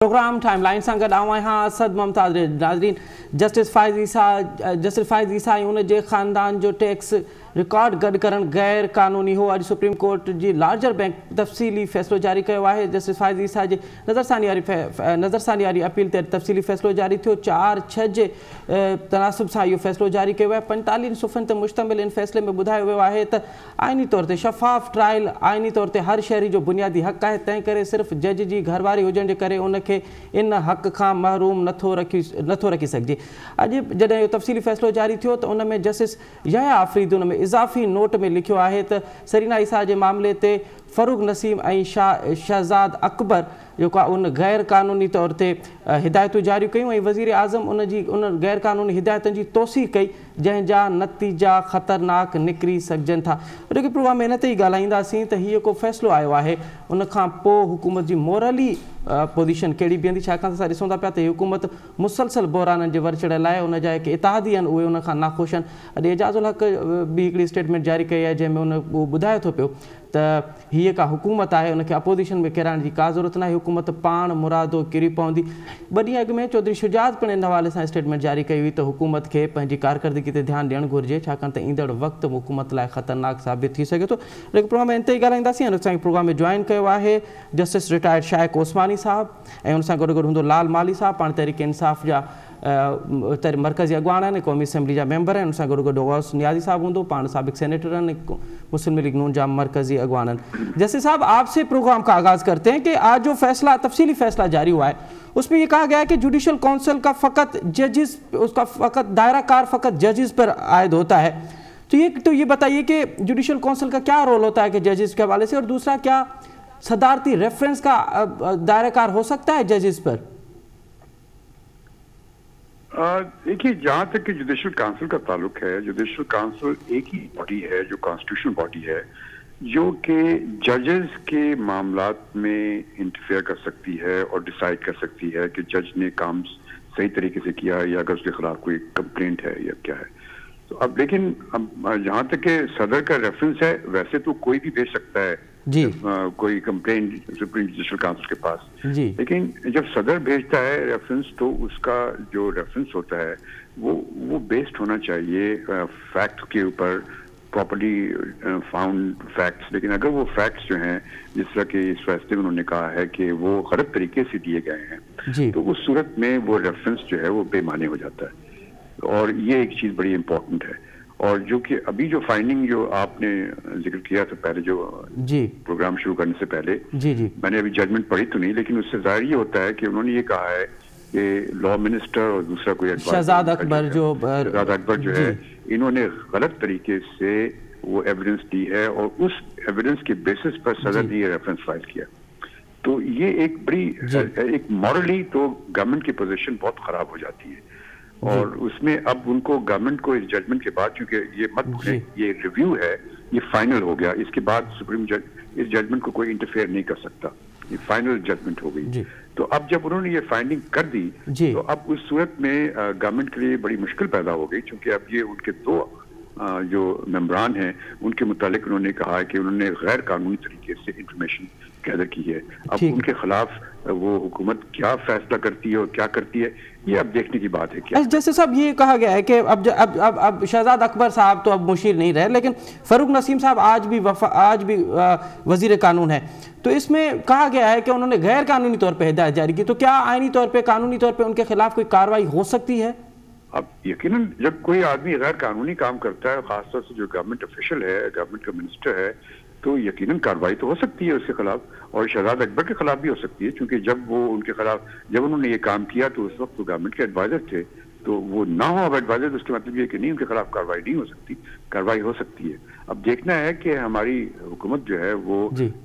Programme time line सां गॾु आऊं आहियां असद मुमताज़। नाज़रीन, जस्टिस फ़ाइज़ ईसा ऐं उन जे ख़ानदान जो टैक्स रिकॉर्ड गॾु करणु गैर क़ानूनी हो। अॼु सुप्रीम कोर्ट जी लार्जर बैंक तफ़सीली फ़ैसिलो जारी कयो आहे। जस्टिस फ़ाइज़ ईसा जे नज़रसानी वारी अपील ते तफ़सीली फ़ैसिलो जारी थियो। 4/6 जे तनासुब सां इहो फ़ैसिलो जारी कयो आहे। 45 सुफ़नि ते मुश्तमिल इन फ़ैसिले में ॿुधायो वियो आहे त आइनी तौर ते शफ़ाफ़ ट्रायल आइनी तौर ते हर शहरी जो बुनियादी हक़ आहे। तंहिं करे सिर्फ़ु जज जी घरवारी हुजण जे करे उनखे इन हक़ खां महरूम नथो रखी सघिजे। अॼु जॾहिं इहो तफ़सीली फ़ैसिलो जारी थियो त उन में जस्टिस यहया आफ़रीदी उन में इज़ाफ़ी नोट में लिखियो आहे त सरीना ईसा जे मामले ते फ़रूक नसीम ऐं शहज़ाद अकबर जेको आहे उन गैर क़ानूनी तौर ते हिदायतूं जारी कयूं ऐं वज़ीर आज़म उन गैर क़ानूनी हिदायतुनि जी तोसीक़ कई जंहिंजा नतीजा ख़तरनाक निकिरी सघजनि था। जोकी प्रोग्राम में इन ते ई ॻाल्हाईंदासीं त हीअ को फ़ैसिलो आयो आहे, उन खां पोइ हुकूमत जी मोरली पोज़ीशन कहिड़ी बीहंदी, छाकाणि त असां ॾिसूं था पिया त हीअ हुकूमत मुसलसल बहराननि जे वरचड़ लाइ उन जा जेके इतिहादी आहिनि उहे उन खां नाख़ुशि आहिनि। अॼु एजाज़ुल हक़ बि हिकिड़ी स्टेटमेंट जारी कई आहे जंहिंमें उहो ॿुधाए थो पियो त हीअ का हुकूमत आहे, उनखे अपोज़िशन में किराइण जी का ज़रूरत न आहे, हुकूमत पाण मुरादो किरी पवंदी। ॿ ॾींहं अॻु में चौधरी शुजात पिणु इन हवाले सां स्टेटमेंट जारी कई हुई त हुकूमत खे पंहिंजी कारकर्दगी ते ध्यानु ॾियणु घुरिजे, छाकाणि त ईंदड़ वक़्तु हुकूमत लाइ ख़तरनाक साबित थी सघे थो। लेकिन प्रोग्राम में इन ते ई ॻाल्हाईंदासीं। असांखे प्रोग्राम में जॉइन कयो आहे जस्टिस रिटायर्ड शाइक़ ओसमानी साहब ऐं उन सां गॾु हूंदो लाल माली साहब, पाण तहरीक इंसाफ़ जा मरकज़ी अॻवान आहिनि, क़ौमी असेंबली जा मेंबर आहिनि। उन सां गॾु गौस नियाज़ी साहब हूंदो, पाण साबिक़ सेनेटर आहिनि, मुस्लिम लीग नून जा मरकज़ी अॻवान आहिनि। जस्टिस साहब, आपसे प्रोग्राम का आगाज़ करते हैं कि आज जो फैसला तफसीली फैसला जारी हुआ है उसमें ये कहा गया है कि जुडिशल काउंसिल का फ़कत जजेस, उसका फ़कत दायरा कार फ़कत जजेस पर आयद होता है। तो ये बताइए कि जुडिशल काउंसिल का क्या रोल होता है कि जजेस के हवाले से, और दूसरा क्या सदारती रेफरेंस का दायरा कार हो सकता है जजेस पर? देखिए, जहाँ तक कि जुडिशल काउंसिल का ताल्लुक है, जुडिशल काउंसिल एक ही बॉडी है जो कॉन्स्टिट्यूशनल बॉडी है, जो कि जजेस के मामलात में इंटरफेयर कर सकती है और डिसाइड कर सकती है कि जज ने काम सही तरीके से किया है या अगर उसके खिलाफ कोई कंप्लेंट है या क्या है। तो अब लेकिन जहाँ तक कि सदर का रेफरेंस है, वैसे तो कोई भी भेज सकता है जी कोई कंप्लेंट सुप्रीम जुडिशल काउंसिल के पास जी, लेकिन जब सदर भेजता है रेफरेंस तो उसका जो रेफरेंस होता है वो बेस्ड होना चाहिए फैक्ट के ऊपर, प्रॉपर्ली फाउंड फैक्ट्स। लेकिन अगर वो फैक्ट्स जो हैं, जिस तरह के इस फैसले में उन्होंने कहा है कि वो गलत तरीके से दिए गए हैं, तो उस सूरत में वो रेफरेंस जो है वो बेमाने हो जाता है। और ये एक चीज़ बड़ी इम्पोर्टेंट है। और जो कि अभी जो फाइंडिंग जो आपने जिक्र किया था पहले, जो प्रोग्राम शुरू करने से पहले, मैंने अभी जजमेंट पढ़ी तो नहीं, लेकिन उससे जाहिर ये होता है कि उन्होंने ये कहा है कि लॉ मिनिस्टर और दूसरा कोई शहजाद अकबर जो है, इन्होंने गलत तरीके से वो एविडेंस दी है और उस एविडेंस के बेसिस पर सदर ने ये रेफरेंस फाइल किया। तो ये एक बड़ी एक मॉरली तो गवर्नमेंट की पोजीशन बहुत खराब हो जाती है। और उसमें अब उनको गवर्नमेंट को इस जजमेंट के बाद, क्योंकि ये मत भूलें ये रिव्यू है, ये फाइनल हो गया, इसके बाद सुप्रीम जज इस जजमेंट को कोई इंटरफेयर नहीं कर सकता, ये फाइनल जजमेंट हो गई। तो अब जब उन्होंने ये फाइंडिंग कर दी तो अब उस सूरत में गवर्नमेंट के लिए बड़ी मुश्किल पैदा हो गई, क्योंकि अब ये उनके दो जो मेंबरान हैं उनके मुतालिक उन्होंने कहा है कि उन्होंने गैर कानूनी तरीके से इंफॉर्मेशन गैदर की है। अब उनके खिलाफ वो हुकूमत क्या फैसला करती है और क्या करती है, ये अब देखने की बात है। क्या जैसे साहब ये कहा गया है कि अब शहजाद अकबर साहब तो अब मुशीर नहीं रहे, लेकिन फ़रूक नसीम साहब आज भी वजीर कानून है। तो इसमें कहा गया है कि उन्होंने गैर कानूनी तौर पे हिदायत जारी की, तो क्या आईनी तौर पे कानूनी तौर पे उनके खिलाफ कोई कार्रवाई हो सकती है? अब यकीनन जब कोई आदमी गैर कानूनी काम करता है, खासतौर से जो गवर्नमेंट ऑफिशियल है, गवर्नमेंट का मिनिस्टर है, तो यकीनन कार्रवाई तो हो सकती है उसके खिलाफ, और शहजाद अकबर के खिलाफ भी हो सकती है, क्योंकि जब वो उनके खिलाफ जब उन्होंने ये काम किया तो उस वक्त वो गवर्नमेंट के एडवाइजर थे, तो वो ना हो अब एडवाइजर तो उसके मतलब ये कि नहीं उनके खिलाफ कार्रवाई नहीं हो सकती, कार्रवाई हो सकती है। अब देखना है कि हमारी हुकूमत जो है वो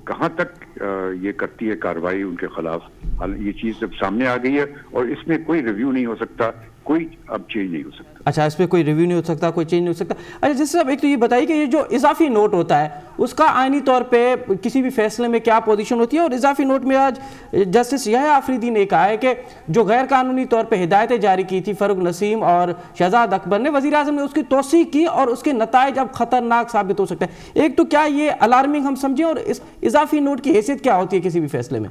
कहाँ तक ये करती है कार्रवाई उनके खिलाफ। ये चीज़ जब सामने आ गई है और इसमें कोई रिव्यू नहीं हो सकता, कोई अब चेंज नहीं हो सकता। अच्छा, इसमें कोई रिव्यू नहीं हो सकता, कोई चेंज नहीं हो सकता। अच्छा, जैसे अब एक तो ये बताइए कि ये जो इजाफी नोट होता है उसका आइनी तौर पे किसी भी फैसले में क्या पोजीशन होती है, और इजाफी नोट में आज जस्टिस यहया आफरीदी ने कहा है कि जो गैर कानूनी तौर पे हिदायतें जारी की थी फ़रूक नसीम और शहजाद अकबर ने, वज़ीर आज़म ने उसकी तौसीक़ की और उसके नताइज अब ख़तरनाक साबित हो सकते हैं। एक तो क्या ये अलार्मिंग हम समझें, और इस इजाफी नोट की हैसियत क्या होती है किसी भी फैसले में?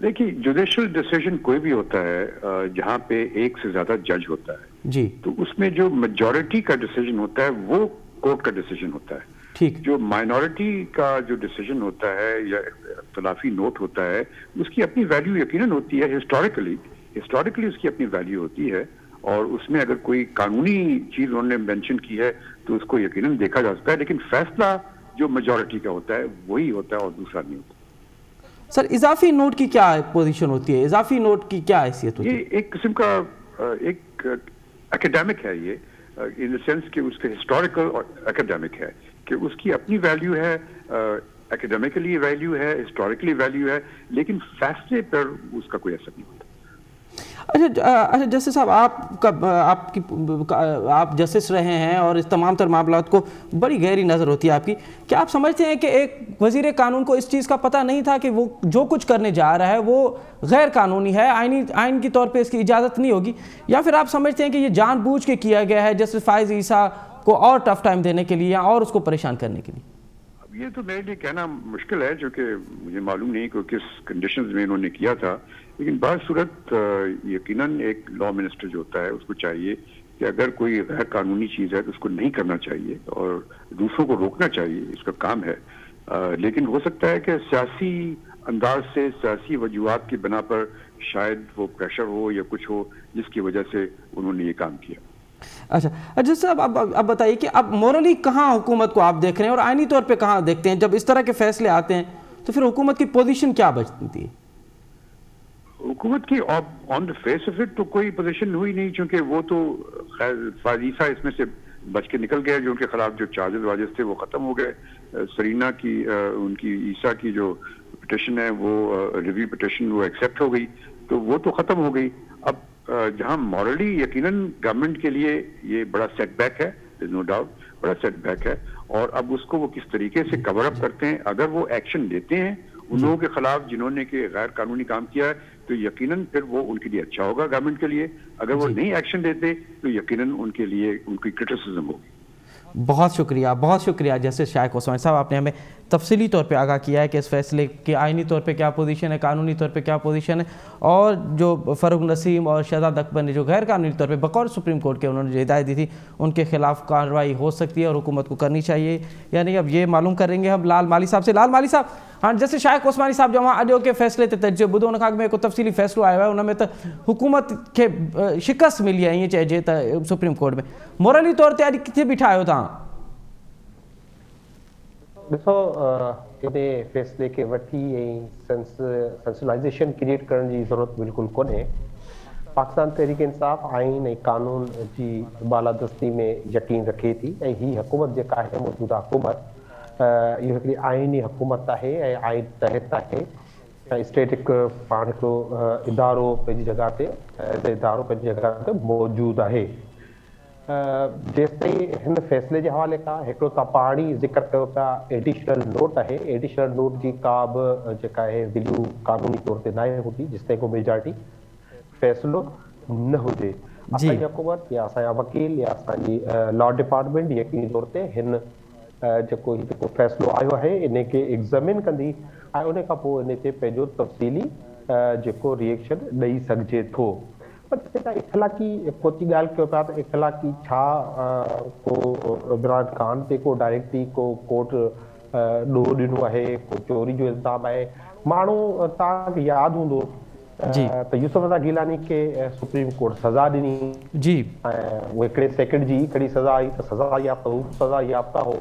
देखिए, जुडिशल डिसीजन कोई भी होता है जहाँ पे एक से ज्यादा जज होता है जी, तो उसमें जो मेजॉरिटी का डिसीजन होता है वो कोर्ट का डिसीजन होता है। ठीक, जो माइनॉरिटी का जो डिसीजन होता है या इख्तलाफी नोट होता है उसकी अपनी वैल्यू यकीनन होती है। हिस्टोरिकली उसकी अपनी वैल्यू होती है और उसमें अगर कोई कानूनी चीज उन्होंने मेंशन की है तो उसको यकीनन देखा जा सकता है, लेकिन फैसला जो मेजॉरिटी का होता है वही होता है और दूसरा नहीं होता। सर इजाफी नोट की क्या पोजीशन होती है, इजाफी नोट की क्या हैसियत होती है? ये एक किस्म का एक एकेडमिक है ये, इन द सेंस कि उसके हिस्टोरिकल और एकेडमिक है कि उसकी अपनी वैल्यू है, एकेडमिकली वैल्यू है, हिस्टोरिकली वैल्यू है, लेकिन फैसले पर उसका कोई असर नहीं होता। अच्छा जस्टिस साहब, आप जस्टिस रहे हैं और इस तमाम तर मामलात को बड़ी गहरी नज़र होती है आपकी। क्या आप समझते हैं कि एक वज़ीर कानून को इस चीज़ का पता नहीं था कि वो जो कुछ करने जा रहा है वो गैर कानूनी है, आइन के तौर पे इसकी इजाज़त नहीं होगी, या फिर आप समझते हैं कि ये जानबूझ के किया गया है जस्टिस फाइज ईसा को और टफ टाइम देने के लिए या और उसको परेशान करने के लिए? ये तो मेरे लिए कहना मुश्किल है, क्योंकि मुझे मालूम नहीं कि किस कंडीशंस में इन्होंने किया था, लेकिन बासूरत यकीनन एक लॉ मिनिस्टर जो होता है उसको चाहिए कि अगर कोई गैर कानूनी चीज़ है तो उसको नहीं करना चाहिए और दूसरों को रोकना चाहिए, इसका काम है। लेकिन हो सकता है कि सियासी अंदाज से, सियासी वजूहात की बिना पर शायद वो प्रेशर हो या कुछ हो जिसकी वजह से उन्होंने ये काम किया। अच्छा जैसे अब बताइए कि अब मोरली कहाँ हुकूमत को आप देख रहे हैं और आईनी तौर पे कहाँ देखते हैं? जब इस तरह के फैसले आते हैं तो फिर हुकूमत की पोजीशन क्या बचती है? हुकूमत की on the face of it तो कोई पोजीशन हुई नहीं, क्योंकि वो तो खैर फाजीसा इसमें से बच के निकल गए, जो उनके खिलाफ जो चार्जेस वाजेस थे वो खत्म हो गए। सरीना की उनकी ईसा की जो पिटिशन है वो रिव्यू पिटिशन वो एक्सेप्ट हो गई, तो वो तो खत्म हो गई। अब जहां मॉरली यकीनन गवर्नमेंट के लिए ये बड़ा सेटबैक है, नो डाउट बड़ा सेटबैक है, और अब उसको वो किस तरीके से कवर अप करते हैं। अगर वो एक्शन लेते हैं उन लोगों के खिलाफ जिन्होंने के गैर कानूनी काम किया है तो यकीनन फिर वो उनके लिए अच्छा होगा गवर्नमेंट के लिए। अगर वो नहीं एक्शन लेते तो यकीनन उनके लिए उनकी क्रिटिसिज्म होगी। बहुत शुक्रिया जस्टिस शाइक ओस्मानी साहब, आपने हमें तफसीली तौर पे आगाह किया है कि इस फैसले के आइनी तौर पे क्या पोजीशन है, कानूनी तौर पे क्या पोजीशन है, और जो फ़रूक नसीम और शहजाद अकबर ने जो गैर कानूनी तौर पे बकौल सुप्रीम कोर्ट के उन्होंने जो हिदायत दी थी उनके खिलाफ कार्रवाई हो सकती है और हुकूमत को करनी चाहिए या नहीं, अब ये मालूम करेंगे हम लाल माली साहब से। लाल माली साहब, हाँ जस्टिस शाइक ओस्मानी साहब जो अॼु के फैसले ते तर्जो ॿुधो उन खां को तफ़सीली फ़ैसिलो आयो आहे उन में त हुकूमत खे शिकस्त मिली आहे, ईअं चइजे त सुप्रीम कोर्ट में। मोरली तौर ते अॼु किथे बीठा आहियो तव्हां? ॾिसो, इन फैसले खे वठी ऐं सेंसिलाइज़ेशन क्रिएट करण जी ज़रूरत बिल्कुलु कोन्हे। पाकिस्तान तहरीक इंसाफ़ आइन ऐं कानून जी बालादस्ती में यकीन रखे थी ऐं हीअ हुकूमत जेका आहे मौजूदा हुकूमत इहो हिकिड़ी आइनी हुकूमत आहे ऐं आइन तहत आहे ऐं स्टेट हिकु पाण हिकिड़ो इदारो पंहिंजी जॻह ते इदारो पंहिंजी जॻह ते मौजूदु आहे। जेसि ताईं हिन फैसले जे हवाले खां हिकिड़ो तव्हां पाणी ज़िक्र कयो पिया एडिशनल नोट आहे, एडिशनल नोट जी का बि जेका आहे वैल्यू कानूनी तौर ते न हूंदी जेसि ताईं को मेजॉरिटी फैसलो न हुजे। असांजी हुकूमत या असांजा वकील या असांजी लॉ डिपार्टमेंट यकीनी तौर ते हिन जेको फैसलो आयो आहे इन खे एग्ज़ामिन कंदी ऐं उन खां पोइ इन ते पंहिंजो तफ़सीली जेको रिएक्शन ॾेई सघिजे थो। पर जेका इख़लाक़ी कोची ॻाल्हि कयो पिया त इख़लाक़ी छा को इमरान ख़ान ते को डायरेक्टली को कोर्ट ॾोह ॾिनो आहे, को चोरी जो इल्ज़ाम आहे। माण्हू तव्हांखे यादि हूंदो त यूसुफ रज़ा गिलानी खे सुप्रीम कोर्ट सज़ा ॾिनी जी, ऐं उहे हिकिड़े सेकेंड जी हिकिड़ी सज़ा आई त सज़ा याफ़्ता हू सज़ा याफ़्ता हो।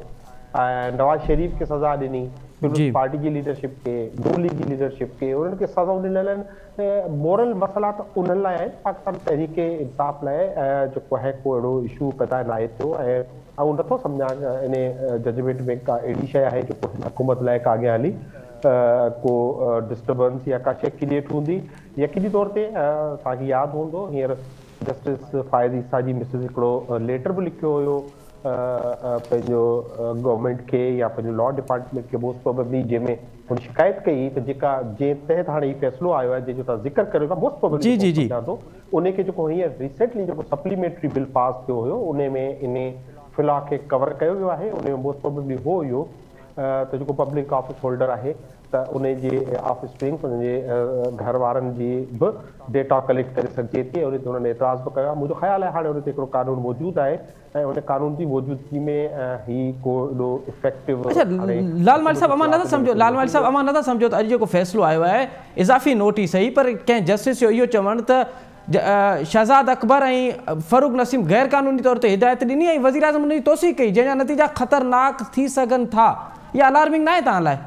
ऐं नवाज़ शरीफ़ खे सज़ा ॾिनी, पीपुल्स पार्टी जी लीडरशिप खे, नून लीग जी लीडरशिप खे, उन्हनि खे सज़ाऊं ॾिनल आहिनि। मोरल मसइला त उन्हनि लाइ आहिनि, पाकिस्तान तहरीक इंसाफ़ लाइ जेको आहे को अहिड़ो इशू पैदा न आहे थियो ऐं ऐं नथो सम्झां इन जजमेंट में का अहिड़ी शइ आहे जेको हुकूमत लाइ का अॻियां हली को डिस्टर्बेंस या का शइ क्रिएट हूंदी। यकीनी तौर ते तव्हांखे यादि हूंदो हींअर जस्टिस फाइज़ ईसा जी मिसिस हिकिड़ो लेटर बि लिखियो हुयो पंहिंजो गवर्नमेंट खे या पंहिंजो लॉ डिपार्टमेंट खे मोस्ट प्रोबेबली, जंहिंमें हुन शिकायत कई त जेका जंहिं तहत हाणे हीउ फ़ैसिलो आयो आहे जंहिंजो तव्हां ज़िक्र करियो था मोस्ट प्रोबेबली थो उनखे जेको हींअर रिसेंटली जेको सप्लीमेंट्री बिल पास थियो हुयो उन में इन फिलहाल खे कवर कयो वियो आहे। उन में मोस्ट प्रोबेबली हो हुयो त जेको पब्लिक ऑफिस होल्डर आहे त उन जे ऑफ स्प्रिंग उन जे घर वारनि जी बि डेटा कलेक्ट करे सघिजे थी, उन ते उन्हनि एतिराज़ बि कयो आहे। मुंहिंजो ख़्यालु आहे हाणे उन ते हिकिड़ो कानून मौजूदु आहे ऐं उन कानून जी मौजूदगी में ही को एॾो इफेक्टिव। अच्छा लालमाली साहब अमां नथा सम्झो, लालमाली साहब अमां नथा सम्झो त अॼु जेको फ़ैसिलो आयो आहे इज़ाफ़ी नोटिस ही, पर कंहिं जस्टिस जो इहो चवणु त शहज़ाद अकबर ऐं फ़ारूक नसीम गैर कानूनी तौर ते हिदायत ॾिनी ऐं वज़ीर आज़म उन जी तोसीक़ कई, जंहिंजा नतीजा ख़तरनाक थी सघनि था। इहा अलार्मिंग न आहे तव्हां लाइ?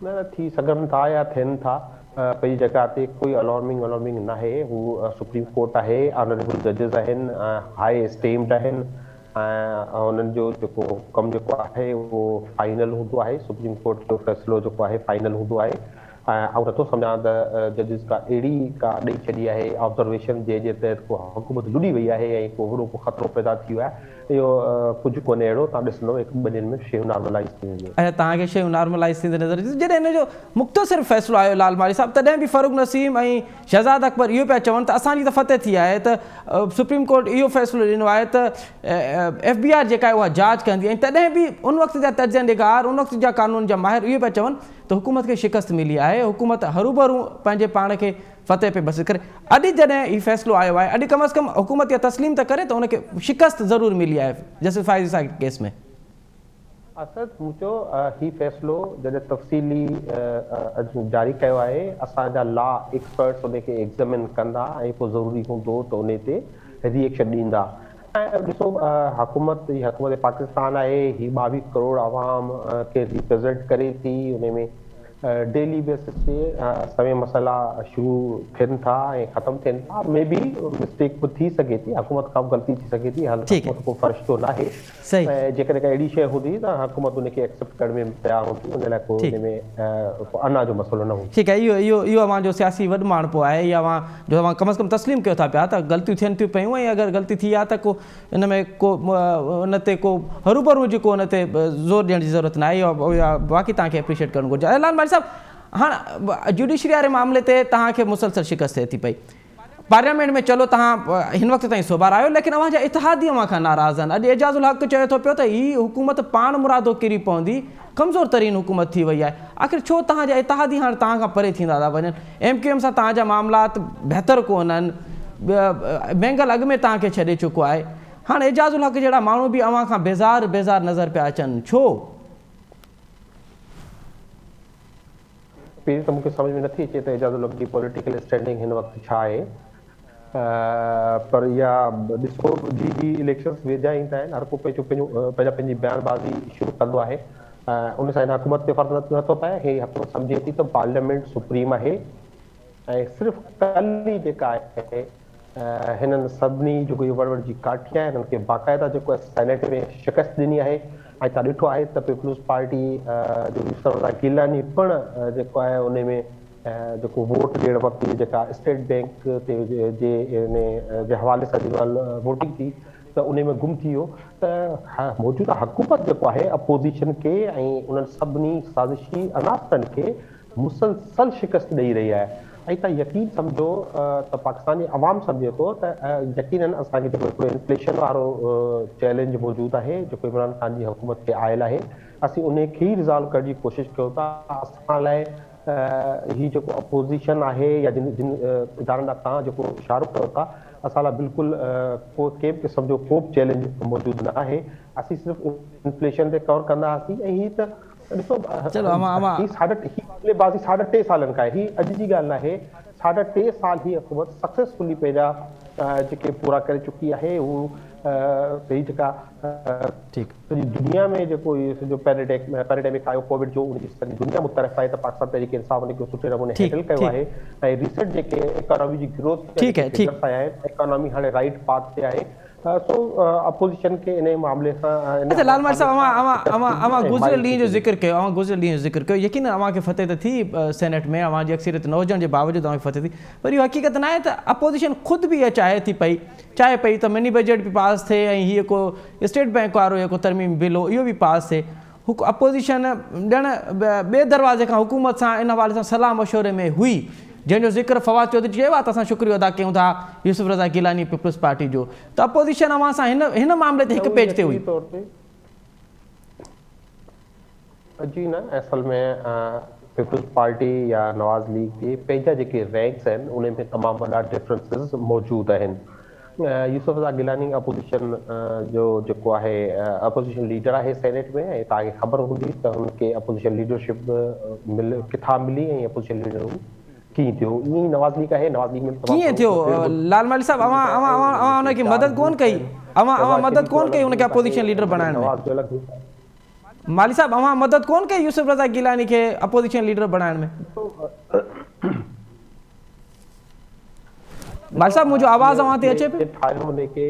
न थी सघनि था या थियनि था, पंहिंजी जॻह ते कोई अलार्मिंग न आहे। हू सुप्रीम कोर्ट आहे, ऑनरेबल जजिस आहिनि, हाई स्टेम्ड आहिनि ऐं उन्हनि जो जेको कमु जेको आहे उहो फाइनल हूंदो आहे। सुप्रीम कोर्ट जो फ़ैसिलो जेको आहे फाइनल हूंदो आहे ऐं नथो सम्झां त जजिस का अहिड़ी का ॾेई छॾी आहे ऑब्ज़र्वेशन जे तहत को हुकूमत लुॾी वई आहे ऐं को वॾो को ख़तरो पैदा थी वियो आहे। इहो कुझु कोन्हे अहिड़ो, तव्हां ॾिसंदव हिकु ॿ ॾींहंनि में शयूं नॉर्मलाइज़ थी वेंदियूं। अच्छा तव्हांखे शयूं नॉर्मलाइज़ थींदे नज़र अचे जॾहिं हिन जो मुख़्तसिर फ़ैसिलो आयो लालमाली साहब, तॾहिं बि फ़ारूक नसीम ऐं शहज़ाद अकबर इहो पिया चवनि त असांजी त फतेह थी आहे, त सुप्रीम कोर्ट इहो फ़ैसिलो ॾिनो आहे त FBI जेका आहे उहा जांच कंदी, ऐं तॾहिं बि उन वक़्त जा तर्ज निगार, उन वक़्त जा कानून जा माहिर इहो पिया चवनि त हुकूमत खे शिकस्त मिली आहे, हुकूमत हरूभरू पंहिंजे पाण खे फतेह पे बसि करे। अॼु जॾहिं हीउ फ़ैसिलो आयो आहे, अॼु कम अज़ कम हुकूमत इहा तस्लीम त करे त उनखे शिकस्त ज़रूरु मिली आहे जस्टिस फ़ाइज़ ईसा केस में। असद मुंहिंजो ही फ़ैसिलो जॾहिं तफ़सीली जारी कयो आहे, असांजा लॉ एक्सपर्ट्स उनखे एग्ज़ामिन कंदा ऐं पोइ ज़रूरी हूंदो त उन ते रिएक्शन ॾींदा। ऐं ॾिसो हुकूमत पाकिस्तान आहे, ही 22 करोड़ आवाम खे रिप्रेज़ेंट करे थी, उन में डेली बेसिस ते सभई मसइला शुरू थियनि था ऐं ख़तमु थियनि था। में बि मिस्टेक बि थी सघे थी, हुकूमत खां बि ग़लती थी सघे थी, हुकूमत को फ़र्शतो न आहे। ऐं जेकॾहिं का अहिड़ी शइ हूंदी त हुकूमत उनखे एक्सेप्ट करण में तयारु हूंदी, उन लाइ को उन में अना जो मसइलो न हूंदो। ठीकु आहे, इहो अव्हां जो सियासी वॾमाणपो आहे, या अव्हां जो अव्हां कम अज़ कम तस्लीम कयो था पिया त ग़लतियूं थियनि थियूं पियूं, ऐं अगरि ग़लती थी आहे त को इन में को उन ते को हरूभरू जेको उन ते ज़ोर ॾियण जी ज़रूरत न आहे, इहा बाक़ी तव्हांखे एप्रिशिएट करणु घुरिजे। लालमाली साहब हाँ जुडिशरी वाले मामले ते तव्हांखे मुसलसल शिकस्त थिए थी पई, पार्लियामेंट में चलो तव्हां हिन वक़्त ताईं सोभार आहियो, लेकिन अव्हांजा इतिहादी अव्हां खां नाराज़ आहिनि। अॼु एजाज़ुल हक़ चए थो पियो त हीअ हुकूमत पाण मुरादो किरी पवंदी, कमज़ोर तरीन हुकूमत थी वई आहे। आख़िर छो तव्हांजा इतिहादी हाणे तव्हां खां परे थींदा था वञनि? MQM सां तव्हांजा मामलात बहितर कोन्हनि, महंगल अॻु में तव्हांखे छॾे चुको आहे, हाणे एजाज़ुल हक़ जहिड़ा माण्हू बि अव्हां खां बेज़ार नज़र पिया अचनि, छो? पहिरीं त मूंखे सम्झ में नथी अचे त एजाज़ुल हक़ जी पॉलिटिकल स्टैंडिंग हिन वक़्तु छा आहे, पर इहा ॾिसो जी इलेक्शन्स वेझा ईंदा आहिनि, हर को पंहिंजी बयानबाज़ी शुरू कंदो आहे, उन सां हिन हुकूमत ते फ़र्क़ु नथो पए। हे हुकूमत सम्झे थी त पार्लियामेंट सुप्रीम आहे ऐं सिर्फ़ु कल्ह ई जेका आहे हिननि सभिनी जेको इहो वड़ जी काठी आहे हिननि खे बाक़ाइदा जेको सेनेट में शिकस्त ॾिनी आहे। ऐं तव्हां ॾिठो आहे त पीपल्स पार्टी जो यूसुफ गिलानी पिणु जेको आहे उन में जेको वोट ॾियण वक़्तु जेका स्टेट बैंक ते जे हवाले सां जेको वोटिंग थी त उन में गुम थी वियो। त मौजूदा हुकूमत जेको आहे अपोज़िशन खे ऐं उन्हनि सभिनी साज़िशी अनासरनि खे मुसलसल शिकस्त ॾेई रही आहे। ऐं तव्हां यकीन सम्झो त पाकिस्तान जी अवाम सम्झे थो त यकीननि असांखे जेको हिकिड़ो इन्फ्लेशन वारो चैलेंज मौजूदु आहे जेको इमरान ख़ान जी हुकूमत खे आयल आहे, असीं उन खे ई रिज़ॉल्व करण जी कोशिशि कयूं था। असां लाइ ही जेको अपोज़िशन आहे या जिन इदारनि ॾांहुं तव्हां जेको इशारो कयो था, असां लाइ बिल्कुलु को कंहिं बि क़िस्म जो को बि चैलेंज मौजूदु न आहे। असीं सिर्फ़ु इन्फ्लेशन ते कवर कंदा हुआसीं ऐं हीअ त ॾिसो बाज़ी 3.5 सालनि खां ही अॼु जी ॻाल्हि न आहे, 3.5 साल ही हुकूमत सक्सेसफुली पंहिंजा जेके पूरा करे चुकी आहे। हू पंहिंजी जेका दुनिया में जेको इहो पैराडाइमिक आयो कोविड जो उनजी सॼी दुनिया मुतरफ़ आहे त पाकिस्तान तरीक़े सां उनखे सुठे नमूने हैंडल कयो आहे। ऐं रिसेंट जेके इकोनॉमी जी ग्रोथ आहे, इकोनॉमी हाणे राइट पाथ ते आहे। सो अपोज़िशन के इन मामले सां अच्छा लालमाली साहब अवां गुज़िरियल ॾींहं जो ज़िक्र कयो, यकीन अव्हांखे फतेह त थी सेनेट में, अव्हां जी अक्सरियत न हुजण जे बावजूदि अव्हांखे फतेह थी, पर इहो हक़ीक़त न आहे त अपोज़िशन ख़ुदि बि इहा चाहे पई त मिनी बजट बि पास थिए ऐं हीअ को स्टेट बैंक वारो जेको तरमीम बिल हो इहो बि पास थिए। अपोज़िशन ॼण ॿिए दरवाज़े खां हुकूमत सां इन हवाले सां सलाह मशवरे में हुई, जंहिंजो ज़िक्र फवाद चौधरी चयो आहे त असां शुक्रियो अदा कयूं था यूसुफ रज़ा गिलानी पीपल्स पार्टी जो, त अपोज़िशन अव्हां सां हिन मामले ते हिकु पेज ते हुई। जी न, असल में पीपल्स पार्टी या नवाज़ लीग जे पंहिंजा जेके रैंक्स आहिनि उन में तमामु वॾा डिफरेंसिस मौजूदु आहिनि। यूसुफ रज़ा गिलानी अपोजिशन जो जेको आहे अपोजिशन लीडर आहे सेनेट में, ऐं तव्हांखे ख़बर हूंदी त हुनखे अपोजिशन लीडरशिप किथां मिली ऐं अपोजिशन लीडर कीअं थियो। ईअं ई नवाज़ लीग आहे, नवाज़ लीग में कीअं थियो लाल माली साहब? अवां उनखे मदद कोन कई, अवां मदद कोन कई उनखे अपोजिशन लीडर बनाइण में? माली साहब अवां मदद कोन कई यूसुफ रज़ा गिलानी के अपोजिशन लीडर बनाइण में? माली साहब मुझे आवाज अवां ते अचे पे? ठाहियो उनखे,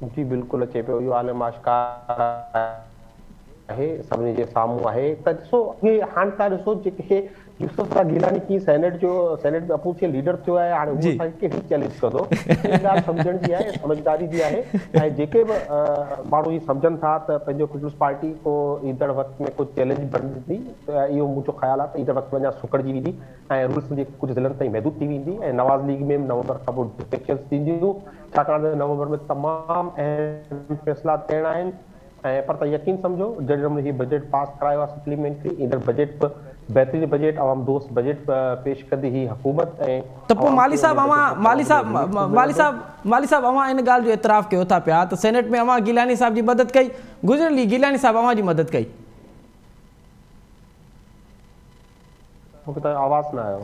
जी बिल्कुलु अचे पियो। इहो आलम आश्कार आहे, सभिनी जे साम्हूं आहे। त ॾिसो हाणे तव्हां ॾिसो जेके यूसुफ रज़ा गिलानी कीअं सेनेट में अपोजिशन लीडर थियो आहे, हाणे उहो असांखे कहिड़ी चैलेंज कंदो, ॻाल्हि सम्झण जी आहे, समझदारी जी आहे। ऐं जेके बि माण्हू ही सम्झनि था त पंहिंजो पीपल्स पार्टी को ईंदड़ वक़्त में कुझु चैलेंज बणंदी, त इहो मुंहिंजो ख़्यालु आहे त ईंदड़ वक़्त में अञा सुकड़जी वेंदी ऐं रूल्स जे कुझु ज़िलनि ताईं महदूद थी वेंदी। ऐं नवाज़ लीग में नवंबर खां पोइ इलेक्शन्स थींदियूं, छाकाणि त नवंबर में तमामु अहम फ़ैसिला थियणा आहिनि। ऐं पर तव्हां यकीन सम्झो जॾहिं ही बजट पास करायो आहे सप्लीमेंट्री, ईंदड़ बजट बि बेहतरीन बजट, आवाम दोस्त बजट पेश कंदी ही हुकूमत। ऐं त पोइ माली साहब अवां इन ॻाल्हि जो एतिराफ़ कयो था पिया त सेनेट में अवां गिलानी साहब जी मदद कई, गुज़िरियल गिलानी साहब अवां जी मदद कई? आवाज़ न आयो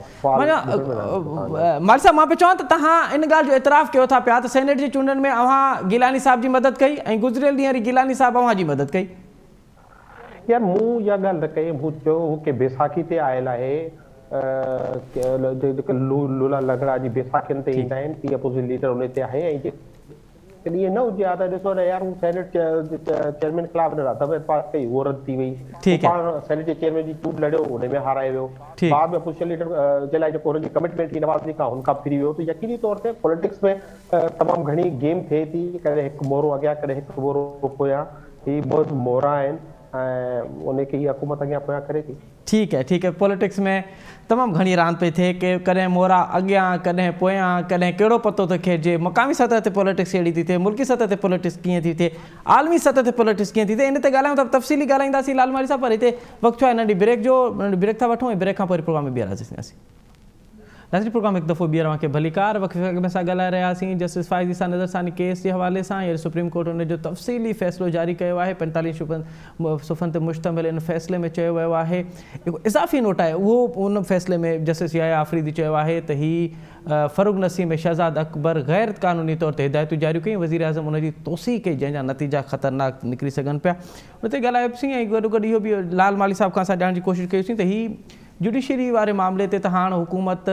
माली साहब। मां पियो चवां त तव्हां इन ॻाल्हि जो एतिराफ़ कयो था पिया त सेनेट जी चूंडनि में अवां गिलानी साहब जी मदद कई ऐं गुज़िरियल ॾींहं वरी गिलानी साहब अवां जी मदद कई? यार मूं इहा ॻाल्हि न कई, मूं चयो हू के बैसाखी ते आयल आहे, जेके लूला लंगड़ा जी बैसाखियुनि ते ईंदा आहिनि, तीअं अपोजिशन लीडर उन ते आहे। ऐं कॾहिं ईअं न हुजे हा त ॾिसो न यार हू सेनेट चेयरमैन खिलाफ़ न दबियत पास कई, उहो रद्द थी वई, पाण सेनेट जे चेयरमैन जी चूंड लड़ियो, उन में हाराए वियो, बाद में अपोजिशन लीडर जे लाइ जेको हुनजी कमिटमेंट थी नवाज़ लीग खां हुन खां फिरी वियो। त यकीनी तौर ते पॉलिटिक्स में तमामु घणी गेम थिए थी, कॾहिं हिकु मोरो अॻियां कॾहिं हिकु मोरो पोयां, ही बहुत मोरा आहिनि ऐं उनखे ही हुकूमत अॻियां पोयां करे थी। ठीक है पॉलिटिक्स में तमामु घणी रांदि पई थिए कि कॾहिं मोरा अॻियां कॾहिं पोयां, कॾहिं कहिड़ो पतो थो खिचे, मक़ामी सतह ते पॉलिटिक्स कहिड़ी थी थिए, मुल्की सतह ते पॉलिटिक्स कीअं थी थिए, आलमी सतह ते पॉलिटिक्स कीअं थी थिए, इन ते ॻाल्हायूं था, तफ़सीली ॻाल्हाईंदासीं लाल माली साहब। पर हिते वक़्तु छो आहे नंढी ब्रेक जो, नंढी ब्रेक था वठूं ऐं ब्रेक खां पोइ प्रोग्राम में ॿीहर हाज़िर थींदासीं। नाज़रीन प्रोग्राम एक दफ़ो ॿीहर तव्हांखे भलीकार वक़्फ़े में सां ॻाल्हाए रहियासीं जस्टिस फ़ाइज़ ईसा नज़रसानी केस जे हवाले सां। हींअर सुप्रीम कोर्ट उन जो तफ़सीली फ़ैसिलो जारी कयो आहे। 45 सुफ़नि ते मुश्तमिल इन फ़ैसिले में चयो वियो आहे, हिकु इज़ाफ़ी नोट आहे, उहो उन फ़ैसिले में जस्टिस याया आफ़रीदी चयो आहे त ही फ़रूक नसीम ऐं शहज़ाद अकबर ग़ैर क़ानूनी तौर ते हिदायतूं जारी कयूं, वज़ीर आज़म उनजी तोसी कई जंहिंजा नतीजा ख़तरनाक निकिरी सघनि पिया। उन ते ॻाल्हायोसीं ऐं गॾोगॾु इहो बि लाल माली साहब खां असां ॼाणण जी कोशिशि कयोसीं त ही जुडिशरी वारे मामले ते त हाणे हुकूमत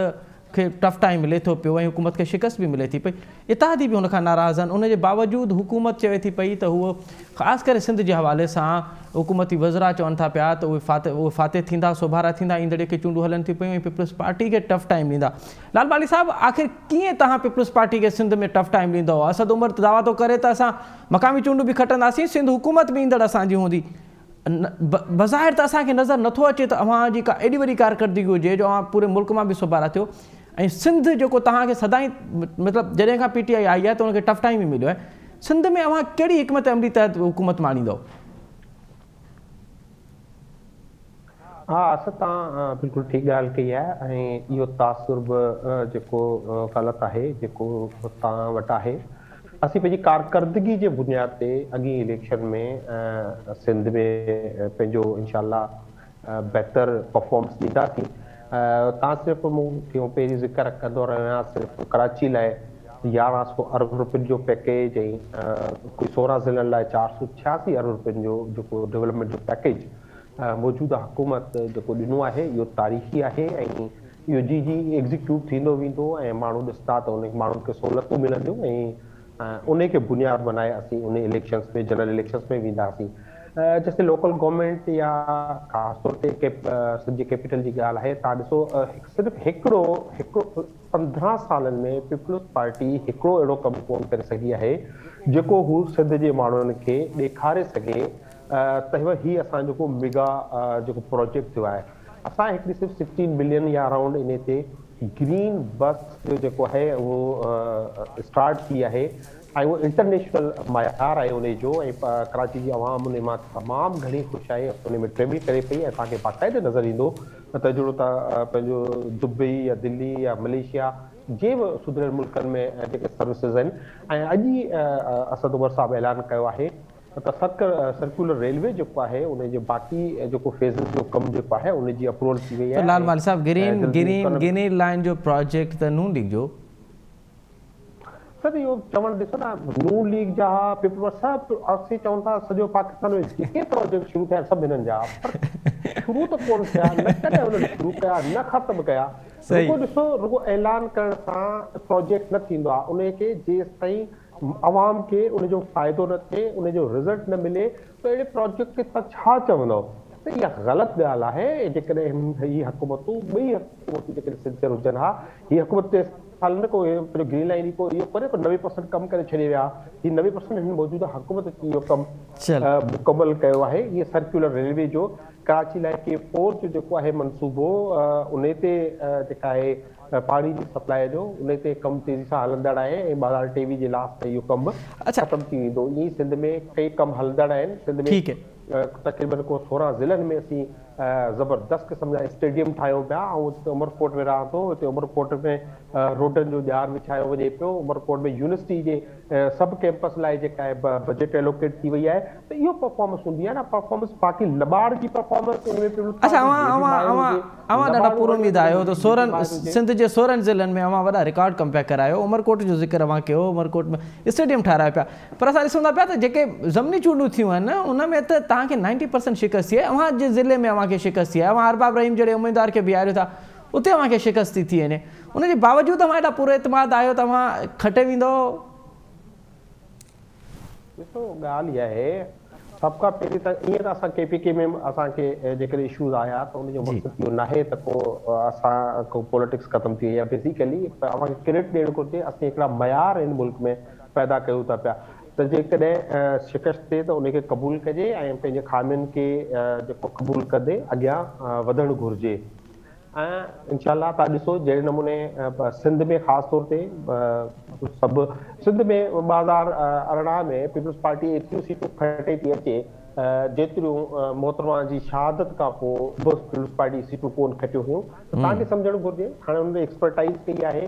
खे टफ टाइम मिले थो पियो ऐं हुकूमत खे शिकस्त बि मिले थी पई, इत्तेहादी बि हुनखां नाराज़ आहिनि। उनजे बावजूदि हुकूमत चवे थी पई त हूअ ख़ासि करे सिंध जे हवाले सां हुकूमती वज़रा चवनि था पिया त उहे फाते थींदा, सोभारा थींदा, ईंदड़ के चूंडूं हलनि थी पियूं ऐं पीपल्स पार्टी खे टफ टाइम ॾींदा। लाल माली साहब आख़िर कीअं तव्हां पीपल्स पार्टी खे सिंध में टफ टाइम ॾींदव? असद उमर दावा थो करे त असां मक़ामी चूंडूं बि खटंदासीं, सिंध हुकूमत बि ईंदड़ असांजी हूंदी, बज़ाहिर त असांखे नज़र नथो अचे त अव्हां जी का एॾी वॾी कारकर्दगी हुजे जो अव्हां पूरे मुल्क मां बि सोभारा थियो ऐं सिंध जेको तव्हांखे सदाईं मतिलबु जॾहिं खां PTI आई आहे त हुनखे टफ टाइम ई मिलियो आहे, सिंध में अव्हां कहिड़ी हिकमत अमली तहत हुकूमत माणींदव? हा असां तव्हां बिल्कुलु ठीकु ॻाल्हि कई आहे ऐं इहो तासुर बि जेको ग़लति आहे जेको तव्हां वटि आहे। असीं पंहिंजी कारकर्दगी जे बुनियाद ते अॻी इलेक्शन में सिंध में पंहिंजो इंशाअल्लाह बहितर परफॉर्मेंस ॾींदासीं। तव्हां सिर्फ़ु मूंखे पहिरीं ज़िक्र कंदो रहियो आहियां, सिर्फ़ु कराची लाइ 1100 अरब रुपयनि जो पैकेज ऐं कोई 16 ज़िलनि लाइ 486 अरब रुपयनि जो जेको डेवलपमेंट जो पैकेज मौजूदा हुकूमत जेको ॾिनो आहे इहो तारीख़ी आहे ऐं इहो जी एग्ज़ीक्यूट थींदो वेंदो ऐं माण्हू ॾिसंदा त उन माण्हुनि खे सहूलियतूं मिलंदियूं ऐं उन खे बुनियादु बनाए असीं उन इलेक्शन्स में जनरल इलेक्शन्स में वेंदासीं। जैसे लोकल गवर्नमेंट या ख़ासि तौर ते सिंध जे कैपिटल जी ॻाल्हि आहे, तव्हां ॾिसो सिर्फ़ु हिकिड़ो 15 सालनि में पीपल्स पार्टी हिकिड़ो अहिड़ो कमु कोन करे सघी आहे जेको हू सिंध जे माण्हुनि खे ॾेखारे सघे त ही असां जेको मेगा जेको प्रोजेक्ट थियो आहे। असां हिकिड़ी सिर्फ़ु 16 बिलियन या अराउंड इन ते ग्रीन बस जो है वो स्टार्ट की है वो इंटरनेशनल मयार है उन जो कराची की आवाम उन तमाम घनी खुश है उन में ट्रेवल करे पई बाकायदे नज़र इंदो जड़ो दुबई या दिल्ली या मलेशिया जे सुधरियल मुल्कन में सर्विसेज अॼु असद उमर साहब ऐलान किया है सर्कुलर रेलवे जो है उन बाकी जो फेजेस जो कम जो है उन अप्रूवल की गई है। लाल माली साहब ग्रीन लाइन जो प्रोजेक्ट नून लीग जो सर यो चवण ॾिसो ना नून लीग जा पेपर सब असीं चवनि था सॼो पाकिस्तान में जेके प्रोजेक्ट शुरू थिया सभु हिननि जा शुरू तो कोन थिया न कॾहिं उन्हनि शुरू कया न ख़त्म कया रुगो ॾिसो रुगो ऐलान करण सां प्रोजेक्ट न थींदो आहे उन खे जेसि ताईं अवाम के उन जो फ़ाइदो न थिए उन जो रिज़ल्ट न मिले त अहिड़े प्रोजेक्ट खे तव्हां छा चवंदव त इहा ग़लति ॻाल्हि आहे। जेकॾहिं हीअ हुकूमतूं ॿई हुकूमतूं जेकॾहिं सिंसियर हुजनि हा हीअ हुकूमत साल न को ग्रीन लाइन को इहो करे 90% कम करे छॾे विया ही 90% हिन मौजूदा हुकूमत इहो कमु मुकमल कयो आहे। इहे सर्कुलर रेलवे जो कराची लाइ के फोर जो जेको आहे मनसूबो उन ते जेका आहे पानी की सप्लाई जो उन ते कम तेज़ी सां हलंदड़ आहे ऐं 2023 जे लास्ट ताईं इहो कमु ख़त्म थी वेंदो। ईअं सिंध में कई कम हलंदड़ आहिनि। सिंध में तक़रीबन को 16 ज़िलनि में असीं ज़बरदस्त क़िस्म जा स्टेडियम ठाहियूं पिया ऐं उमरकोट में रहां थो हिते उमरकोट में रोडनि जो ॼार विछायो वञे पियो। उमरकोट में यूनिवर्सिटी जे सब कैंपस लाइ जेका आहे बजट एलोकेट थी वई आहे त इहो परफॉर्मेंस हूंदी आहे न परफॉर्मेंस बाक़ी लबाड़ जी परफॉर्मेंस ॾाढा पूरो उम्मीद आयो त सिंध जे 16 ज़िलनि में वॾा रिकॉर्ड कम पिया करायो। उमरकोट जो ज़िक्र कयो उमरकोट में स्टेडियम ठाराया पिया पर असां ॾिसूं था पिया त जेके ज़मीनी चूंडूं थियूं आहिनि उन में त तव्हांखे 90% शिकस्त थी आहे। जे ज़िले में के शिकस्त थी है अरबाब रहीम जड़े उम्मीदवार के बिहारियो था उते के शिकस्त थी वने उन जे बावजूद एडा पूरो एतमाद आयो खटे विंदो। ॾिसो ॻाल्हि इहा आहे सबका पहिरीं त ईअं त असां केपीके में असांखे जेकॾहिं इशूज़ आया त उनजो मक़सदु इहो नाहे त को असां को पॉलिटिक्स ख़तम थी वई आहे। बेसिकली असांखे क्रेडिट ॾियणु घुरिजे असीं हिकिड़ा मयार हिन मुल्क में पैदा कयूं था पिया त जेकॾहिं शिकस्त थिए त उनखे क़बूल कजे ऐं पंहिंजे खामियुनि खे जेको क़बूल कंदे अॻियां वधणु घुरिजे। ऐं इंशाल्लाह तव्हां ॾिसो जहिड़े नमूने सिंध में ख़ासि तौर ते सभु सिंध में 2018 में पीपल्स पार्टी एतिरियूं सीटूं खटे थी अचे जेतिरियूं मोहतरमा जी शहादत खां पोइ पीपल्स पार्टी सीटूं कोन खटियूं हुयूं त तव्हांखे सम्झणु घुरिजे हाणे हुन एक्सपर्टाइज़ कई आहे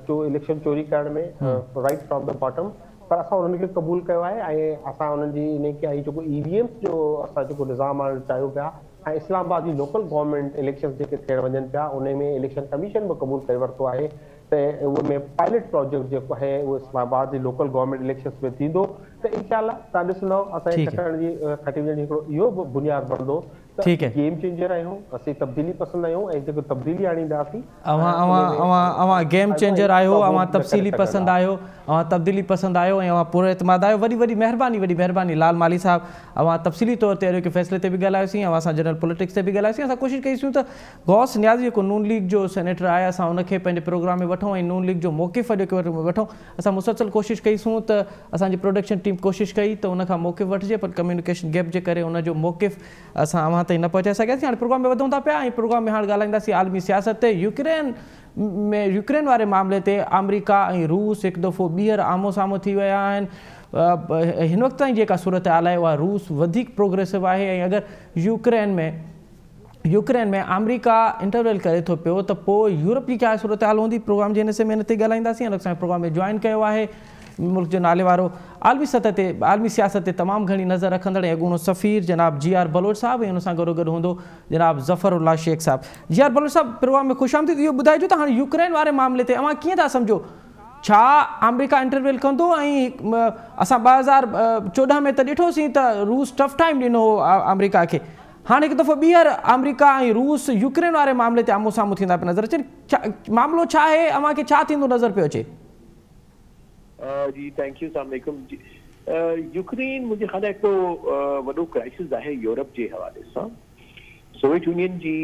जो इलेक्शन चोरी करण में राइट फ्रॉम द बॉटम पर असां उन्हनि खे क़बूल कयो आहे ऐं असां उन्हनि जी इन खे जेको ईवीएम्स जो असां जेको निज़ाम आणणु चाहियूं पिया ऐं इस्लामाबाद जी लोकल गवर्नमेंट इलेक्शन जेके थियण वञनि पिया उन में इलेक्शन कमीशन बि क़बूल करे वरितो आहे त उन में पायलट प्रोजेक्ट जेको आहे उहो इस्लामाबाद जी लोकल गवर्नमेंट इलेक्शन्स में थींदो त इंशाल्लाह तव्हां ॾिसंदव असांजे खटण जी खटी वञण जी हिकिड़ो इहो बि बुनियादु बनंदो ठीक है गेम चेंजर आहियूं असीं तब्दीली पसंदि आहियूं ऐं जेको तब्दीली आणींदासीं गेम चेंजर आहियो तफ़सीली पसंदि आहियो तब्दीली पसंदि आहियो ऐं पूरो एतमाद आहियो। वॾी महिरबानी लाल माली साहब तफ़सीली तौर ते अहिड़े फैसले ते बि ॻाल्हायोसीं असां जनरल पॉलिटिक्स ते बि ॻाल्हायोसीं। असां कोशिशि कईसीं त गौस नियाज़ी जेको नून लीग जो सेनेटर आहे असां उनखे पंहिंजे प्रोग्राम में वठूं ऐं नून लीग जो मौक़िफ़ जेको वठूं। असां मुसलसल कोशिशि कईसूं त असांजी प्रोडक्शन टीम कोशिशि कई त उनखां मौक़िफ़ वठिजे पर कम्युनिकेशन गैप जे करे उनजो मौक़िफ़ असां अव्हां ताईं न पहुचाए सघियासीं। हाणे प्रोग्राम में वधूं था पिया ऐं प्रोग्राम में हाणे ॻाल्हाईंदासीं आलमी सियासत ते यूक्रेन वारे मामले ते अमेरिका ऐं रूस हिकु दफ़ो ॿीहर आमो साम्हूं थी विया आहिनि। हिन वक़्त ताईं जेका सूरत हाल आहे उहा रूस वधीक प्रोग्रेसिव आहे ऐं अगरि यूक्रेन में अमेरिका इंटरवेल करे थो पियो त पोइ यूरोप जी क्या सूरत हाल हूंदी। प्रोग्राम जे हिन से में ते ॻाल्हाईंदासीं। असांजे प्रोग्राम में जॉइन कयो आहे मुल्क जो नाले वारो आलमी सतह ते आलमी सियासत ते तमामु घणी नज़र रखंदड़ ऐं अॻूणो सफ़ीर जनाब GR बलोच साहब ऐं हुन सां गॾो गॾु हूंदो जनाब ज़फ़रुल्लाह शेख साहब। GR बलोच साहब प्रोग्राम में ख़ुशि आमदीद। इहो ॿुधाइजो त हाणे यूक्रेन वारे मामले ते अव्हां कीअं था सम्झो छा अमेरिका इंटरवेल कंदो ऐं असां 2014 में त ॾिठोसीं त रूस टफ टाइम ॾिनो हो अमेरिका खे। हाणे हिकु दफ़ो ॿीहर अमेरिका ऐं रूस यूक्रेन वारे मामले ते आम्हूं साम्हूं थींदा पिया नज़र अचनि। मामिलो छा आहे अव्हांखे छा थींदो नज़र पियो अचे? जी थैंक यू अस्सलाम वालेकुम जी। यूक्रेन मुझे ख्याल है तो वॾो क्राइसिस आहे यूरोप जे हवाले सां। सोवियत यूनियन जी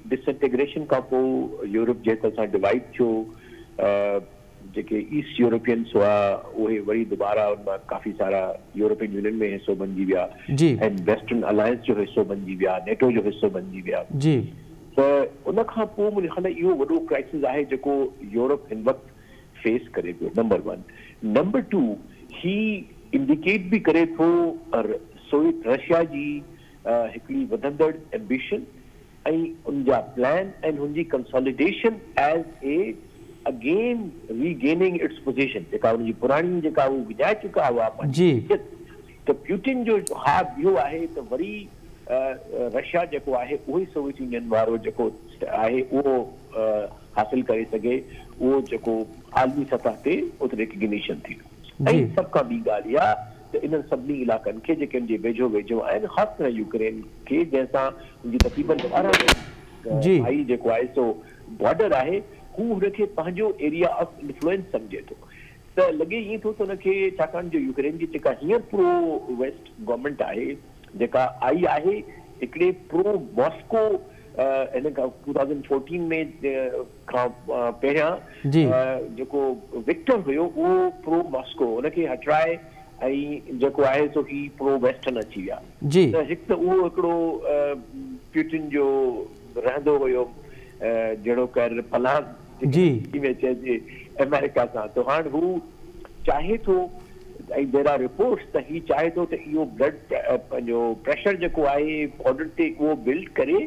डिसइंटीग्रेशन खां पोइ यूरोप जे तरह सां डिवाइड थियो जेके ईस्ट यूरोपियंस हुआ उहे वरी दोबारा उनमां काफ़ी सारा यूरोपियन यूनियन में हिसो बणिजी विया ऐं वेस्टर्न अलायंस जो हिसो बणिजी विया नेटो जो हिसो बणिजी विया। त उन खां पोइ मुंहिंजे ख़्याल इहो वॾो क्राइसिस आहे जेको यूरोप हिन वक़्तु फेस करे पियो, नंबर 1। नंबर 2, ही इंडिकेट बि करे थो रशिया जी हिकिड़ी वधंदड़ एम्बिशन ऐं उनजा प्लान ऐं हुनजी consolidation as a again regaining its position, जेका उनजी पुराणी जेका हू विञाए चुका हुआ त प्यूटिन जो ख़्वाब इहो आहे त वरी रशिया जेको आहे उहो ई सोवियत यूनियन वारो जेको आहे उहो हासिल करे सघे, उहो जेको आलमी सतह ते उते रिकग्निशन थी। ऐं सभ खां ॿी ॻाल्हि इहा त इन्हनि सभिनी इलाइक़नि खे जेके जे वेझो वेझो आहिनि, ख़ासि करे यूक्रेन खे जंहिंसां हुनजी तक़रीबन 12 भाई जेको आहे सो बॉर्डर आहे, हू हुनखे पंहिंजो एरिया ऑफ इन्फ्लुएंस सम्झे थो। त लॻे ईअं थो त हुनखे, छाकाणि जो यूक्रेन जी जेका हींअर प्रो वेस्ट गवर्नमेंट आहे, जेका आई आहे हिकिड़े प्रो मॉस्को इन खां 2014 में खां पहिरियां जेको विक्टर हुयो उहो प्रो मॉस्को, हुनखे हटाए ऐं जेको आहे सो ही प्रो वेस्टर्न अची विया। त हिकु त उहो हिकिड़ो प्यूटिन जो रहंदो हुयो जहिड़ो कर पलाह में चइजे अमेरिका सां, त हाणे हू चाहे थो ऐं देर आर रिपोर्ट्स त ही चाहे थो त इहो ब्लड पंहिंजो प्रेशर जेको आहे बॉर्डर ते उहो बिल्ड करे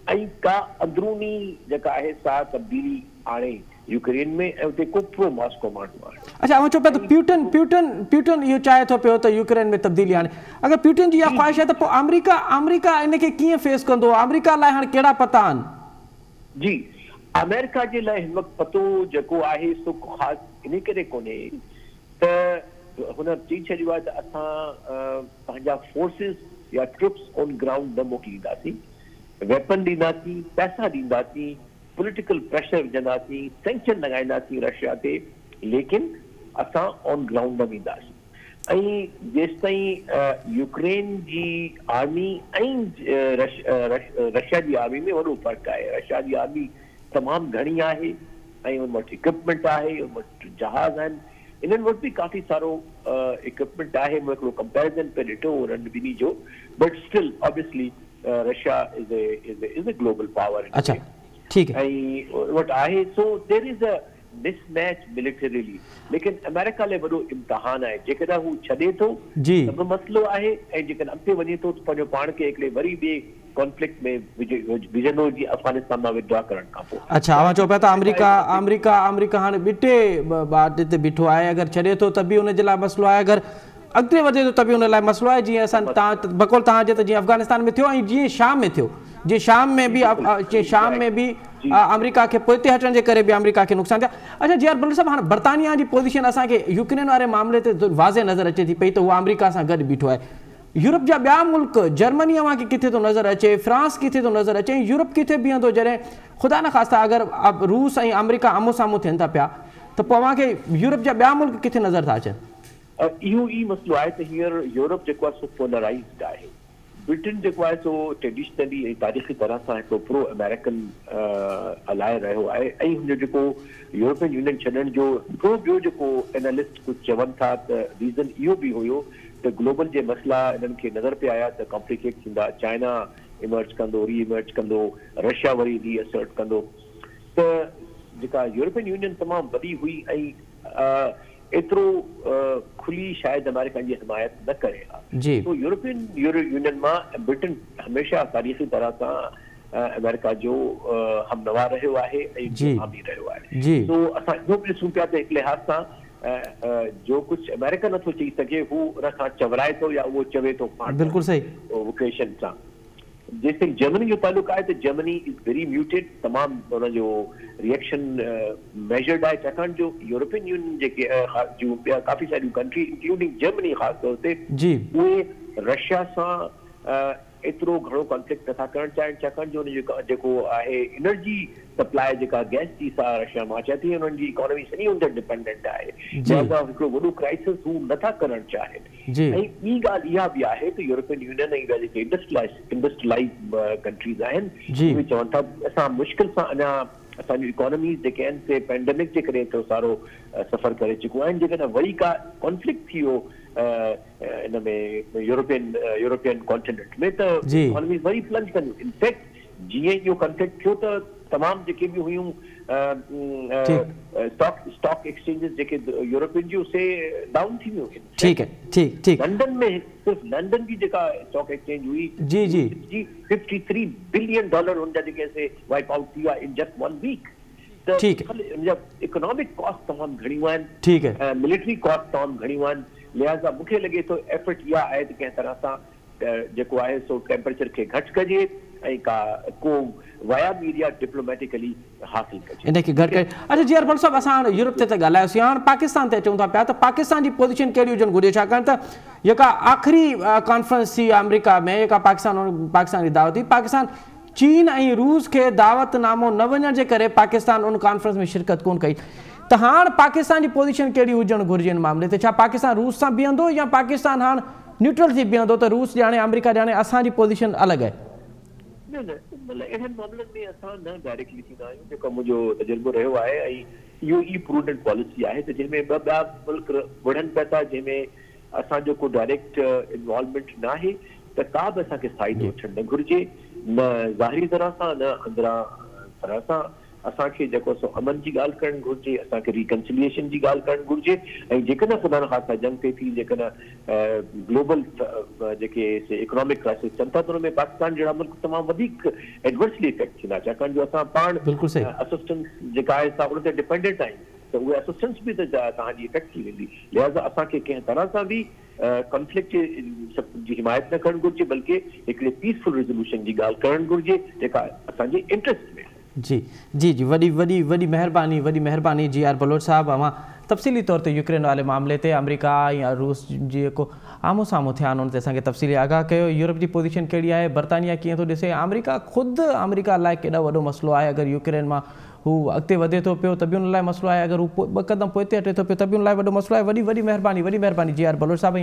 ऐं का अंदरूनी जेका आहे सा तब्दीली आणे यूक्रेन में, ऐं उते को प्रो मॉस्को माण्हू आहे। अच्छा, अवां चओ पिया त प्यूटिन इहो चाहे थो पियो त यूक्रेन में तब्दीली आणे। अगरि प्यूटिन जी इहा ख़्वाहिश आहे त पोइ अमेरिका इनखे कीअं फेस कंदो? अमेरिका लाइ हाणे कहिड़ा पता आहिनि? जी, अमेरिका जे लाइ हिन वक़्तु पतो जेको आहे सो ख़ासि इन करे कोन्हे त हुन चई छॾियो आहे त असां पंहिंजा फोर्सिस या ट्रुप्स ऑन ग्राउंड न मोकिलींदासीं, वेपन ॾींदासीं, पैसा ॾींदासीं, पॉलिटिकल प्रेशर विझंदासीं, सैंक्शन लॻाईंदासीं रशिया ते, लेकिन असां ऑन ग्राउंड न वेंदासीं। ऐं जेसिताईं यूक्रेन जी आर्मी ऐं रशिया जी आर्मी में वॾो फ़र्क़ु आहे। रशिया जी आर्मी तमामु घणी आहे ऐं उन वटि इक्विपमेंट आहे, उन वटि जहाज़ आहिनि, इन्हनि वटि बि काफ़ी सारो इक्विपमेंट आहे। मां हिकिड़ो कंपेरिज़न पे ॾिठो उन्हनि ॿिन्ही जो, but still obviously Russia is a global power. अच्छा, ठीक है। ऐं वटि आहे, so there is a mismatch militarily, लेकिन अमेरिका लाइ वॾो इम्तिहान आहे। जेकॾहिं हू छॾे थो त बि मसइलो आहे, ऐं जेकॾहिं अॻिते वञे थो त पंहिंजो पाण खे हिकिड़े वरी ॿिए कॉन्फ्लिक्ट में विझंदो जी अफगानिस्तान मां विड्रॉ करण खां पोइ। अच्छा, अवां चओ पिया त अमेरिका हाणे ॿिटे बाट ते बीठो आहे, अगरि छॾे थो त बि हुनजे लाइ मसइलो आहे, अगरि अॻिते वधे थो त बि हुन लाइ मसइलो आहे। जीअं असां बक़ौल तव्हांजे त जीअं अफगानिस्तान में थियो ऐं जीअं शाम में थियो, जीअं शाम में बि अमेरिका खे पोइते हटण जे करे बि अमेरिका खे नुक़सान थिया। अच्छा जी बुल्ला साहब, हाणे बर्तानिया जी पोज़ीशन असांखे यूक्रेन वारे मामले ते वाज़े नज़र अचे थी पई त उहा अमेरिका सां गॾु बीठो आहे। यूरोप जा ॿिया मुल्क, जर्मनी अव्हांखे किथे थो नज़र अचे, फ्रांस किथे थो नज़र अचे, यूरोप किथे बीहंदो जॾहिं ख़ुदा न ख़ास्ता अगरि रूस ऐं अमेरिका आमो साम्हूं थियनि था पिया त पोइ अव्हांखे यूरोप जा ॿिया मुल्क किथे नज़र था अचनि? इहो ई मसइलो आहे त हींअर यूरोप जेको आहे सो पोलराइज़्ड आहे। ब्रिटेन जेको आहे सो ट्रेडिशनली ऐं तारीख़ी तरह सां हिकिड़ो प्रो अमेरिकन हलाए रहियो आहे, ऐं हुनजो जेको यूरोपियन यूनियन छॾण जो हिकिड़ो ॿियो जेको एनालिस्ट कुझु चवनि था त रीज़न इहो बि हुयो त ग्लोबल जे मसइला इन्हनि खे नज़र पिया आया त कॉम्प्लिकेट थींदा, चाइना इमर्ज कंदो, री इमर्ज कंदो, रशिया वरी री असर्ट कंदो। त जेका यूरोपियन यूनियन तमामु वॾी हुई ऐं एतिरो खुली शायदि अमेरिका जी हिमायत न करे हा। तो यूरोपियन यूनियन मां ब्रिटेन हमेशह तारीख़ी तरह सां अमेरिका जो हमनवा रहियो आहे ऐं हामी रहियो आहे। तो असां इहो बि ॾिसूं पिया त हिकु लिहाज़ सां जो कुझु अमेरिका नथो चई सघे हू उन खां चवराए थो या उहो चवे थो बिल्कुलु सही वोकेशन सां। जेसिताईं जर्मनी जो तालुक आहे त जर्मनी इज़ वेरी म्यूटेड, तमामु हुनजो रिएक्शन मेजर्ड आहे, छाकाणि जो यूरोपियन यूनियन जेके जूं ॿिया काफ़ी सारियूं कंट्री इंक्लूडिंग जर्मनी ख़ासि तौर ते उहे रशिया सां एतिरो घणो कॉन्फ्लिक्ट नथा करणु चाहिनि, छाकाणि जो हुनजो जेको आहे एनर्जी सप्लाई जेका गैस जी सां रशिया मां अचे थी, हुननि जी इकोनॉमी सॼी हुन ते डिपेंडेंट आहे, लिहाज़ा हिकिड़ो वॾो क्राइसिस हू नथा करणु चाहिनि। ऐं ॿी ॻाल्हि इहा बि आहे त यूरोपियन यूनियन ऐं ॿिया जेके इंडस्ट्रियलाइज़ कंट्रीज़ आहिनि उहे चवनि था असां मुश्किल सां अञा असांजी इकोनॉमीज़ जेके आहिनि से पेंडेमिक जे करे एतिरो सारो सफ़र करे चुकियूं आहिनि। जेकॾहिं वरी का कॉन्फ्लिक्ट थी वियो इन में यूरोपियन कॉन्टिनेंट में त इकोनॉमीज़ वरी प्लंज कंदियूं। इनफैक्ट जीअं इहो कॉन्फ्लिक्ट थियो त तमामु जेके बि हुयूं स्टॉक एक्सचेंजिस जेके यूरोपियन जी उसे डाउन थी वियूं आहिनि। ठीक है, ठीक ठीक। लंदन में सिर्फ लंदन की जेका स्टॉक एक्सचेंज हुई जी जी जी $53 बिलियन उनजा जेके से वाइप आउट थी इन जस्ट 1 वीक। ठीक है, इकोनॉमिक कॉस्ट तमाम घणियूं आहिनि, ठीक है, मिलिट्री कॉस्ट तमाम घणियूं आहिनि, लिहाज़ा मूंखे लॻे थो एफर्ट इहा आहे त कंहिं तरह सां जेको आहे सो टेम्परेचर खे घटि कजे ऐं को वाया मीडिया डिप्लोमेटिकली हासिल कजे इनखे घटि करे। अच्छा जी अरफल साहब, असां हाणे यूरोप ते त ॻाल्हायोसीं, हाणे पाकिस्तान ते अचूं था पिया त पाकिस्तान जी पोजीशन कहिड़ी हुजणु घुरिजे, छाकाणि त जेका आख़िरी कॉन्फ्रेंस थी अमेरिका में, जेका पाकिस्तान जी दावत थी, पाकिस्तान चीन ऐं रूस खे दावतनामो न वञण जे करे पाकिस्तान उन कॉन्फ्रेंस में शिरकत कोन कई। त हाणे पाकिस्तान जी पोजीशन कहिड़ी हुजणु घुरिजे इन मामले ते? छा पाकिस्तान रूस सां बीहंदो या पाकिस्तान हाणे न्यूट्रल थी बीहंदो त रूस ॼाणे अमेरिका ॼाणे असांजी पोजीशन अलॻि आहे? न मतिलबु अहिड़नि मामलनि में असां न डायरेक्टली थींदा आहियूं, जेको मुंहिंजो तजुर्बो रहियो आहे ऐं इहो ई प्रूडेंट पॉलिसी आहे त जंहिंमें ॿिया मुल्क बढ़नि पिया था, जंहिंमें असांजो को डायरेक्ट इन्वॉल्वमेंट न आहे, त का बि असांखे साइड वठणु न घुरिजे, न ज़ाहिरी तरह सां न अंदरां तरह सां। असांखे जेको सो अमन जी ॻाल्हि करणु घुरिजे, असांखे रिकन्सिलिएशन जी ॻाल्हि करणु घुरिजे, ऐं जेकॾहिं ख़ुदा न ख़ास्ता जंग थिए थी, जेकॾहिं ग्लोबल जेके इकोनॉमिक क्राइसिस थियनि था त उन में पाकिस्तान जहिड़ा मुल्क तमामु वधीक एडवर्सली इफेक्ट थींदा, छाकाणि जो असां पाण असिस्टेंस जेका आहे असां उन ते डिपेंडेंट आहियूं, त उहे असिस्टेंस बि त तव्हांजी इफेक्ट थी वेंदी। लिहाज़ा असांखे कंहिं तरह सां बि कॉन्फ्लिक्ट जी हिमायत न करणु घुरिजे, बल्कि हिकिड़े पीसफुल रेज़ोल्यूशन जी ॻाल्हि करणु घुरिजे जेका असांजे इंट्रस्ट में। जी जी जी, वॾी महिरबानी जी आर बलोच साहब। अवां तफ़सीली तौर ते यूक्रेन वाले मामले ते अमेरिका या रूस जेको आमो साम्हूं थिया आहिनि उन ते असांखे तफ़सीली आगाह कयो। यूरोप जी पोजीशन कहिड़ी आहे, बर्तानिया कीअं थो ॾिसे, अमेरिका लाइ केॾो वॾो मसइलो आहे, अगरि यूक्रेन मां हू अॻिते वधे थो पियो त बि उन लाइ मसइलो आहे, अगरि हू ॿ क़दम पोइ हटे थो पियो त बि उन लाइ वॾो मसइलो आहे। वॾी महिरबानी जी आर बलोच साहब।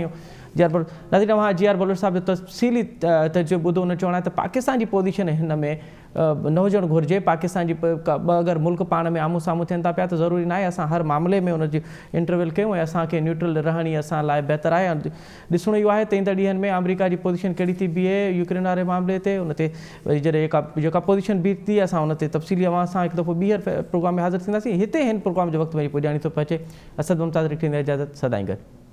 जी आर बलोच नाज़रीन, तव्हां जी आर बलोच साहब जो तफ़सीली तजुर्बो ॿुधो। उन चवणु आहे त पाकिस्तान जी पोजीशन हिन में न हुजणु घुरिजे। पाकिस्तान जी अगरि मुल्क पाण में आम्हूं साम्हूं थियनि था पिया त ज़रूरी न आहे असां हर मामले में उनजी इंटरविल कयूं ऐं असांखे न्यूट्रल रहण ई असां लाइ बहितर आहे। ॾिसणो इहो आहे त ईंदड़ ॾींहंनि में अमेरिका जी पोजीशन कहिड़ी थी बीहे यूक्रेन वारे मामले ते, उन ते वरी जॾहिं जेका पोजीशन बीहती असां उन ते तफ़सीली असां हिकु दफ़ो ॿीहर प्रोग्राम में हाज़िर थींदासीं। हिते हिन प्रोग्राम जो वक़्तु वरी पुॼाणी थो पहुचे। असद मुमताज़ रखी इजाज़त, सदाईं गॾु।